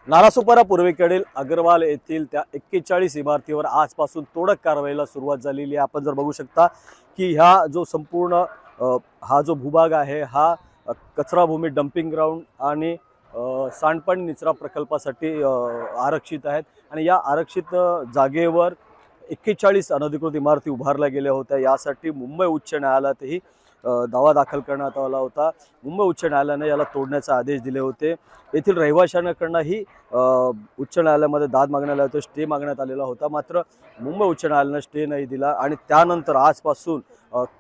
नालासोपारा पूर्वेकडील अग्रवाल येथील त्या 41 इमारतीवर आजपासून तोडक कारवाईला सुरुवात झालेली आहे। आपण जर बघू शकता की ह्या जो संपूर्ण हा जो भूभाग आहे हा कचरा भूमी डंपिंग ग्राउंड आणि सांडपाणी निचरा प्रकल्पासाठी आरक्षित आहेत आणि या आरक्षित जागेवर 41 अनधिकृत इमारती उभारल्या गेल्या होत्या। यासाठी मुंबई उच्च न्यायालयातही दावा दाखल करण्यात आला होता। मुंबई उच्च न्यायालयाने याला तोडण्याचे आदेश दिले होते। येथील रहिवाशांकडूनही उच्च न्यायालयामध्ये दाद मागण्यात आला होता, स्टे मागण्यात आलेला होता, मात्र मुंबई उच्च न्यायालयाने स्टे नाही दिला आणि त्यानंतर आजपासून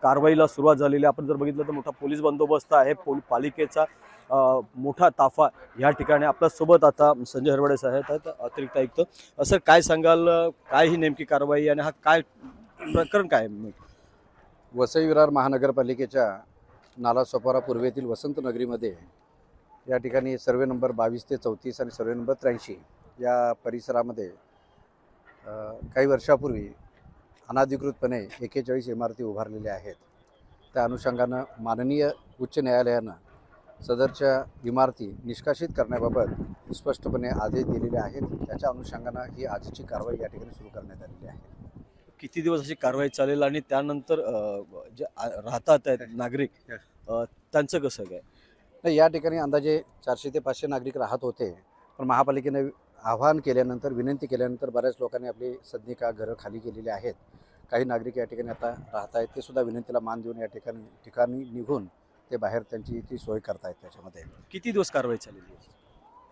कारवाईला सुरुवात झालेली। आपण जर बघितलं तर मोठा पोलीस बंदोबस्त आहे, पालिकेचा मोठा ताफा या ठिकाणी। आपल्यासोबत आता संजय हरवडे साहेब आहेत, अतिरिक्त आयुक्त। असं काय सांगाल, काय ही नेमकी कारवाई आणि हा काय प्रकरण काय? वसई विरार महानगरपालिकेच्या नालासोपारा पूर्वेतील वसंत नगरीमध्ये या ठिकाणी सर्वे नंबर 22 ते 34 आणि सर्वे नंबर 83 या परिसरामध्ये काही वर्षापूर्वी अनाधिकृतपणे 41 इमारती उभारलेल्या आहेत। त्या अनुषंगानं माननीय उच्च न्यायालयानं सदरच्या इमारती निष्कासित करण्याबाबत स्पष्टपणे आदेश दिलेले आहेत। त्याच्या अनुषंगानं ही आजची कारवाई या ठिकाणी सुरू करण्यात आलेली आहे। किती दिवस अशी कारवाई चालेल आणि त्यानंतर जे राहतात नागरिक त्यांचं कसं काय? नाही, या ठिकाणी अंदाजे 400 ते 500 नागरिक राहत होते, पण महापालिकेने आवाहन केल्यानंतर, विनंती केल्यानंतर बऱ्याच लोकांनी आपली सदनिका घरं खाली केलेली आहेत। काही नागरिक या ठिकाणी आता राहत आहेत, ते सुद्धा विनंतीला मान देऊन या ठिकाणी निघून ते बाहेर त्यांची ती सोय करतायत। त्याच्यामध्ये किती दिवस कारवाई चालली?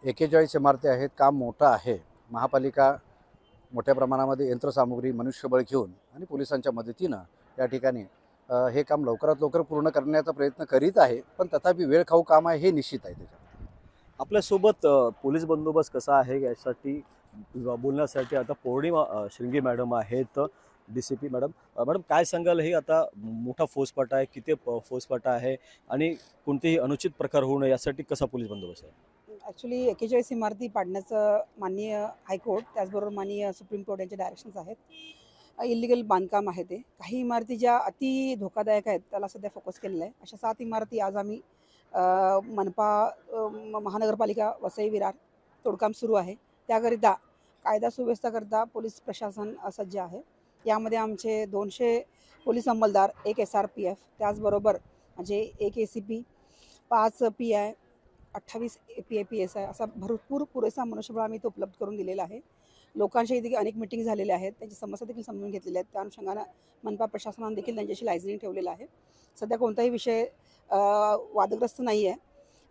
41 इमारती आहेत, काम मोठं आहे। महापालिका मोठ्या प्रमाणामध्ये यंत्रसामुग्री, मनुष्यबळ घेऊन आणि पोलिसांच्या मदतीनं या ठिकाणी हे काम लवकरात लवकर पूर्ण करण्याचा प्रयत्न करीत आहे, पण तथापि वेळ खाऊ काम आहे हे निश्चित आहे। त्याच्यामध्ये आपल्यासोबत पोलीस बंदोबस्त कसा आहे यासाठी बोलण्यासाठी आता पौर्णिमा श्रिंगे मॅडम आहेत, DCP मॅडम। मॅडम काय सांगाल, हे आता मोठा फौजफाटा आहे, किती फौजफाटा आहे आणि कोणतेही अनुचित प्रकार होऊ नये यासाठी कसा पोलीस बंदोबस्त आहे? ॲक्च्युली 41 इमारती पाडण्याचं माननीय हायकोर्ट, त्याचबरोबर माननीय सुप्रीम कोर्ट यांचे डायरेक्शन्स आहेत। इलिगल बांधकाम आहे ते। काही इमारती ज्या अति धोकादायक आहेत त्याला सध्या फोकस केलेला आहे। अशा 7 इमारती आज आम्ही महानगरपालिका वसई विरार तोडकाम सुरू आहे। त्याकरिता कायदा सुव्यवस्थाकरिता पोलीस प्रशासन सज्ज आहे। यामध्ये आमचे 200 पोलीस अंमलदार, 1 SRPF, त्याचबरोबर म्हणजे 1 ACP, 5 PI, 28 PI PSI असा भरपूर पुरेसा मनुष्यबळ आम्ही तो उपलब्ध करून दिलेला आहे। लोकांच्या इथे अनेक मीटिंग झालेल्या आहेत, त्यांची समस्या देखील समजून घेतलेल्या आहेत। त्या अनुषंगानं मनपा प्रशासनाने देखील त्यांच्याशी लायझनिंग ठेवलेलं आहे। सध्या कोणताही विषय वादग्रस्त नाही आहे।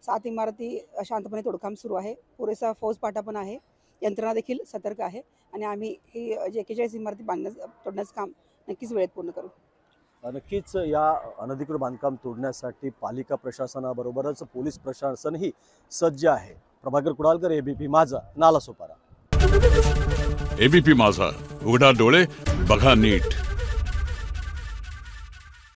7 इमारती शांतपणे तोडकाम सुरू आहे। पुरेसा फौजपाटा पण आहे, यंत्रणा देखील सतर्क आहे आणि आम्ही ही 41 इमारती तोडण्याचं काम नक्कीच वेळेत पूर्ण करू। नक्कीच या अनधिकृत बांधकाम तोडण्यासाठी पालिका प्रशासनाबरोबरच पोलीस प्रशासनही सज्ज आहे। प्रभाकर कुडालकर, ABP माझा, नालासोपारा। ABP माझा, उघडा डोळे बघा नीट।